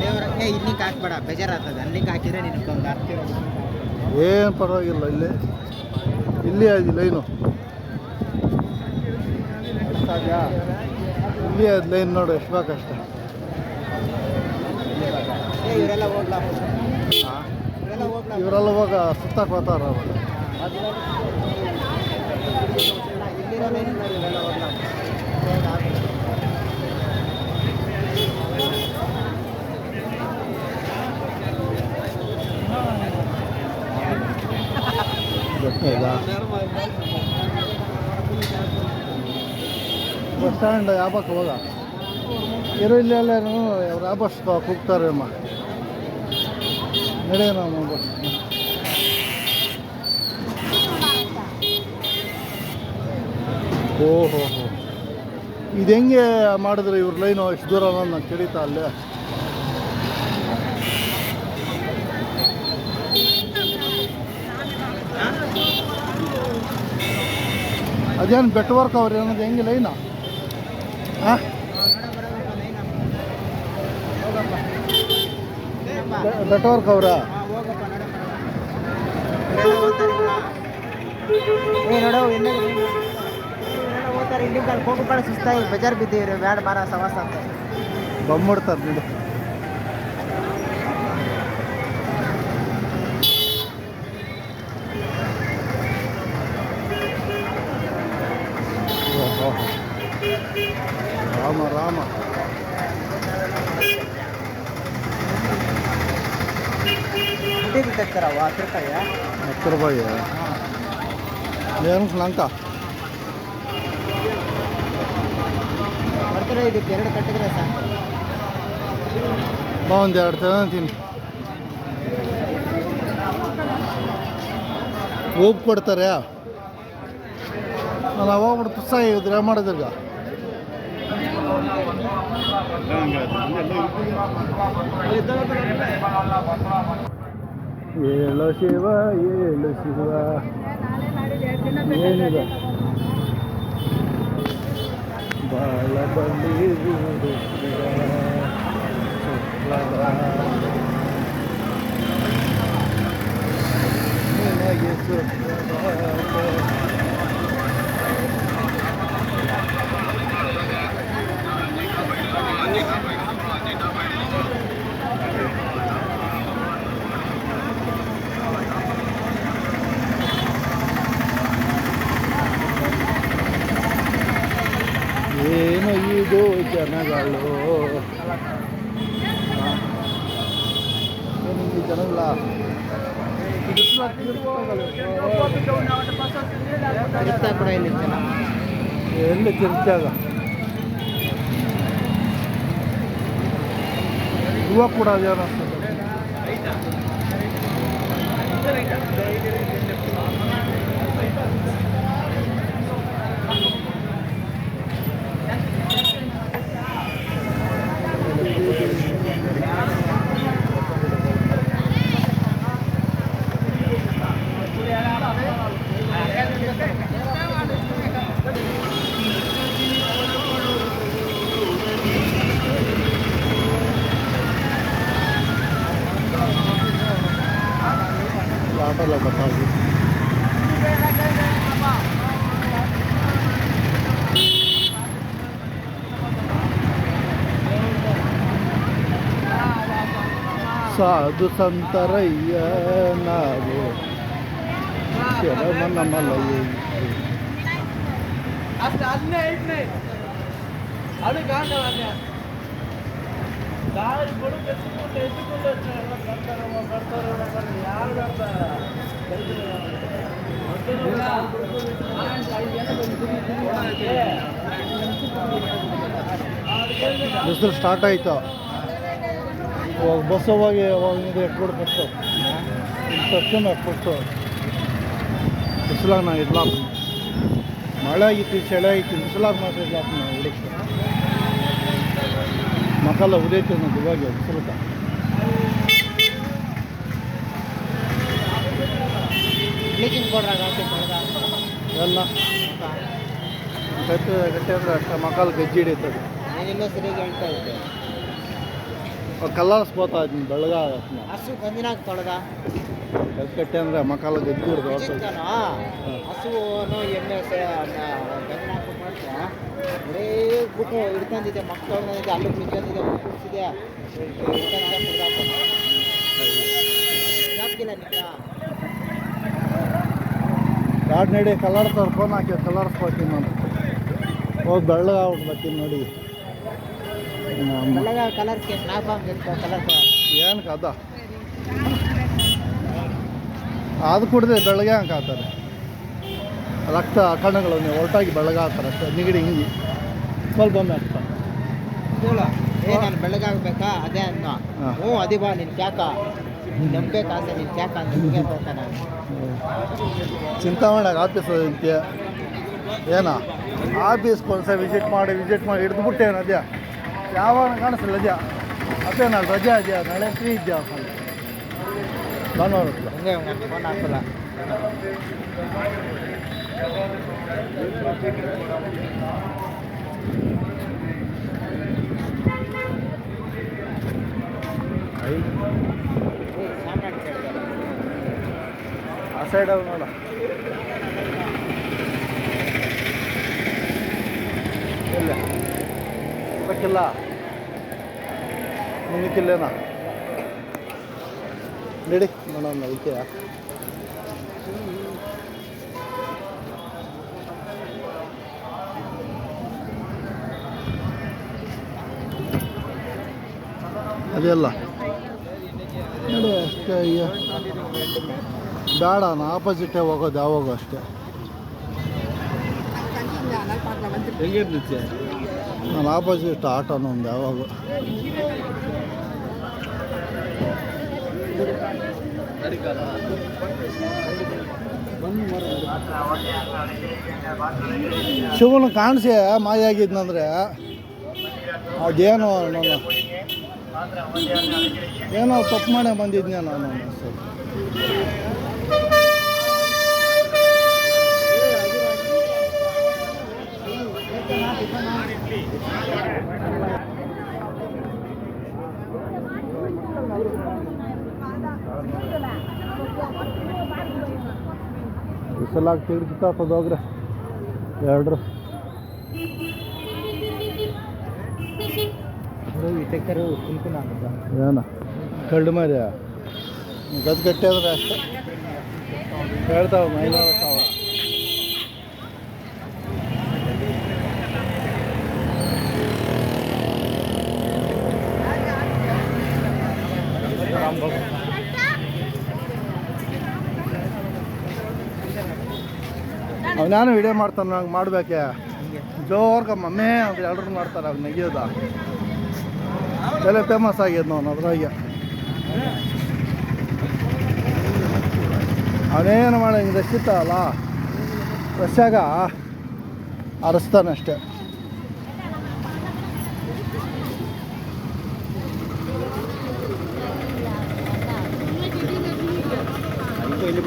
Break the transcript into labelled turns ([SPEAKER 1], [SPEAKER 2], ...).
[SPEAKER 1] ದೇವ್ರ ಇಲ್ಲಿಗೆ ಹಾಕ್ಬೇಡ, ಬೇಜಾರಾಗ್ತದೆ. ಅಲ್ಲಿಗೆ ಹಾಕಿದ್ರೆ ನಿನಗೊಂದು ಆಗ್ತಿರೋದು
[SPEAKER 2] ಏನು ಪರವಾಗಿಲ್ಲ. ಇಲ್ಲಿ ಆಗಿ ಲೈನು ಇಲ್ಲಿ ಅದು ಲೈನ್ ನೋಡು ಎಷ್ಟು ಬೇಕಷ್ಟೆ.
[SPEAKER 1] ಇವರೆಲ್ಲ ಹೋಗ್ಲಾ,
[SPEAKER 2] ಇವರೆಲ್ಲ ಹೋಗ ಸುತ್ತಕ್ಕೆ ಹೋಗ್ತಾರ.
[SPEAKER 1] ಇಲ್ಲಿರೋ ಲೈನ್ ಇವರೆಲ್ಲ ಹೋಗ್ಲಾ.
[SPEAKER 2] ಬಸ್ ಸ್ಟ್ಯಾಂಡ್ ಯಾವಕ್ಕೆ ಹೋಗ ಇರೋ ಇಲ್ಲ ಎಲ್ಲರೂ ಅವ್ರು ಯಾವ ಬಸ್ ಕೂಗ್ತಾರೆ ಅಮ್ಮ. ನಡೆಯೋಣ ಬಸ್. ಓಹೋ ಹೋ, ಇದು ಹೆಂಗೆ ಮಾಡಿದ್ರೆ ಇವ್ರ ಲೈನು ಎಷ್ಟು ದೂರ ನಾನು ತಿಳಿತಾ ಅಲ್ಲೇ. ಅದೇನು ಬೆಟ್ ವರ್ಕ್ ಅವ್ರು ಅನ್ನೋದು ಹೆಂಗೆ ಲೈನ? ಹಾಂ, ಬೆಟ್ ವರ್ಕ್ ಅವ್ರ
[SPEAKER 1] ನೋಡು ಹೋಗ್ತಾರೆ. ಇಲ್ಲಿಂದ ಹೋಗ್ಬೇಡ, ಸುಸ್ತಾಗಿ ಬಜಾರ್ ಬಿದ್ದೀವ್ರಿ, ಬ್ಯಾಡ ಬಾರ ಸವಾಸ ಅಂತ
[SPEAKER 2] ಬಂದ್ಬಿಡ್ತಾರೆ ನೋಡಿ. ರಾಮ ರಾಮ.
[SPEAKER 1] ತೆಗ್ತಾರವ 10 ರೂಪಾಯಿ.
[SPEAKER 2] 10 ರೂಪಾಯಿ ಏನು ಲಂಕ
[SPEAKER 1] ಬರ್ತಾರೆ. ಇದಕ್ಕೆ 2 ಕಟ್ಟಿದ್ರೆ ಸಾಕು.
[SPEAKER 2] ಬಾ ಒಂದು 2 ತಗೊಂತೀನಿ. ಹೋಗಿ ಕೊಡ್ತಾರೆ. ನಾನು ಹೋಗ್ಬಿಟ್ಟು ಪುಸ್ತಕ ಇದ್ರೆ ಮಾಡೋದ್ರೀಗ. ಏಳು ಶಿವ ಏಳು ಶಿವ ಏನಿದೆ ಬಾಳ ಬಂಡಿ ಏನು ಇದು ಜನಗಳು, ಜನಗಳ ಎಲ್ಲಿ ತಿರ್ಚಾಗ ಇವಾಗ ಕೂಡ ಅದೇನೋ ಆಟೋಲ್ಲ ಗೊತ್ತಾಗಿ. ಸಾಧು ಸಂತರಯ್ಯ ನಾವು ಶರಣ ಮಲಯ್ಯ. ಬಿಸಿಲು ಸ್ಟಾರ್ಟ್ ಆಯಿತು. ಬಸ್ ಹೋಗಿ ಇದು ಎಟ್ಬಿಡು ಫಸ್ಟು ತಕ್ಷಣ ಎಟ್ಬಿಟ್ಟು ಬಿಸಿಲಾಗ ನಾ ಇಡ್ಲಾಕ ಮಳೆ ಆಗಿತ್ತು, ಚಳಿ ಆಗಿತ್ತು, ಬಿಸಿಲಾಗ ಮಾತ್ರ ಇಡ್ಲಾಕ ನಾವು ಹುಡುಕ್ತು ಮಕ್ಕಳ ಉದೈತಿ ಅನ್ನೋದು ಇವಾಗ ಬಿಸಿಲುಕ.
[SPEAKER 1] ಬ್ಲೀಚಿಂಗ್ ಪೌಡ್ರಾಗ
[SPEAKER 2] ಎಲ್ಲ ಕಟ್ಟೆ ಅಂದರೆ ಅಷ್ಟೇ ಮಕಾಲು ಗಜ್ಜಿ ಹಿಡಿತದೆ.
[SPEAKER 1] ನೀನೆಲ್ಲ ಸರಿಯಾಗಿ ಹೇಳ್ತಾ ಇದ್ದೆ.
[SPEAKER 2] ಕಲ್ಲರ್ಸ್ಬೋತಾ ಇದನ್ನ ಬೆಳಗ
[SPEAKER 1] ಹಸು ಕಂದಿನಾಗ ತೊಳೆದ
[SPEAKER 2] ಕಟ್ಟೆ ಅಂದರೆ ಮಕಾಲು ಗಜ್ಜಿ ಹಿಡಿದು
[SPEAKER 1] ಹಸುವನ್ನು ಎಮ್ಮೆ ಗಂಜಿನ ಹಾಕ್ಬಿಟ್ಟು ಮಾಡ್ತೀಯ ಬರೇ ಬಿಟ್ಟು ಹಿಡ್ಕೊಂಡಿದ್ದೆ ಮಕ್ಕಳು ತೊಳ್ಕೊಂಡಿದ್ದೆ ಅಲ್ಲೂ ಬಿಡ್ಕೊಂಡಿದ್ದೆ ಕುಡಿಸಿದೆ ಜಾಬ್ಗಿಲ್ಲ ನಿನ್ನ
[SPEAKER 2] ಗಾಡಿ ನಡಿ ಕಲರ್ಸ್ ಫೋನ್ ಹಾಕಿ ಕಲರ್ಸ್ಕೊಳ್ತೀನಿ ನಾನು ಹೋಗಿ ಬೆಳ್ಳಗಾಗ್ಬಿಟ್ಟು ಬರ್ತೀನಿ ನೋಡಿ.
[SPEAKER 1] ಬೆಳಗ ಕಲರ್ಸ್ಗೆ ಕಲರ್
[SPEAKER 2] ಏನಕ್ಕೆ ಅದ ಅದು ಕುಡಿದ್ರೆ ಬೆಳಗ್ಗೆ ಹಂಗೆ ಹಾಕ್ತಾರೆ ರಕ್ತ ಕಣಗಳು ನೀವು ಹೊರಟಾಗಿ ಬೆಳಗ್ಗೆ ಹಾಕ್ತಾರೆ ಅಷ್ಟೇ ನಿಗಡಿ ಹಿಂಗೆ ಸ್ವಲ್ಪ ಒಮ್ಮೆ ಹಾಕ್ತಾರೆ.
[SPEAKER 1] ಹೇಳು ನಾನು ಬೆಳಗಾಗಬೇಕಾ ಅದೇ ಅನ್ನ ಹ್ಞೂ ಅದೇ ಬಾ ನಿನ್ನ ಕ್ಯಾಕ ನಂಬೆ ಕಾಸೆ ನಿನ್ನ ಕ್ಯಾಕ ಅಂತ ನಿಮಗೆ ಅಂತ ನಾನು
[SPEAKER 2] ಚಿಂತಾಮಣಿಯಾಗ ಆಫೀಸ್ ಅಂತೀಯ ಏನ ಆಫೀಸ್ಗೆ ಒಂದ್ಸಲ ವಿಸಿಟ್ ಮಾಡಿ ಹಿಡಿದ್ಬಿಟ್ಟೆ ಏನು ಅದ್ಯಾ ಯಾವಾಗ ಕಾಣಿಸಲ್ಲ ಅದ್ಯಾ ಅದೇ ನಾಳೆ ರಜೆ ಇದೆಯಾ ನಾಳೆ ಫ್ರೀ ಇದೆಯಾ ಭಾನುವಾರ ಹತ್ರ
[SPEAKER 1] ಹಂಗೆ ನಾನು ಫೋನ್ ಹಾಕಲ್ಲ. ಸಾಮಾನು ಕೇಳಿದೆ
[SPEAKER 2] ಆ ಸೈಡ್ ಅವು ನೋಡ ಇಲ್ಲ ಬೇಕಿಲ್ಲ ನಿನಕ್ಕಿಲ್ಲೇನಾ ನಡಿ ನೋಡೋಣ ಅದಕ್ಕೆ ಅದೆಲ್ಲ ನೋಡಿ ಅಷ್ಟೇ ಅಯ್ಯ ಬೇಡ ನಾನು ಆಪೋಸಿಟೇ ಹೋಗೋದು ಯಾವಾಗೂ ಅಷ್ಟೇ. ನಾನು ಆಪೋಸಿಟ್ ಆಟೋನ ಒಂದು ಯಾವಾಗ ಶಿವನು ಕಾಣಿಸಿ ಮಾಯಾಗಿದ್ನಂದ್ರೆ ಅದೇನೋ ನಾನು ಏನೋ ತಪ್ಪು ಮಾಡೇ ಬಂದಿದ್ನೆ ನಾನು ಸರಿ. ಬಿಸಲಾಗಿ ತಿರ್ಗಿತಾತದ ಹೋಗ್ರೆ ಎರಡ್ರು
[SPEAKER 1] ಇಟಕ್ಕರು ಕುಲ್ಕುನ
[SPEAKER 2] ಏನ ಕಳ್ಳು ಮಾರಿ ಗದ್ಗಟ್ಟೆ ಅಂದ್ರೆ ಅಷ್ಟೇ ಹೇಳ್ತಾವೆ 500,000. ಅವನ್ಯಾನು ವಿಡಿಯೋ ಮಾಡ್ತಾನೆ ನಂಗೆ ಮಾಡ್ಬೇಕೆ ಜೋರ್ಗ ಮಮ್ಮೆ ಅಂತ ಎಲ್ಲರೂ ಮಾಡ್ತಾರೆ ಅವ್ನು ನೆಗೆಯೋದ ಎಲ್ಲ ಫೇಮಸ್ ಆಗ್ಯದ ನಾನು ಅದ್ರಾಗೆ ಅವನೇನು ಮಾಡ ಹಿಂಗೆ ರಶ್ ಇರ್ತಾವಲ್ಲ ರಶ್ಯಾಗ ಅರಸ್ತಾನೆ ಅಷ್ಟೇ.
[SPEAKER 1] ಇಲ್ಲಿ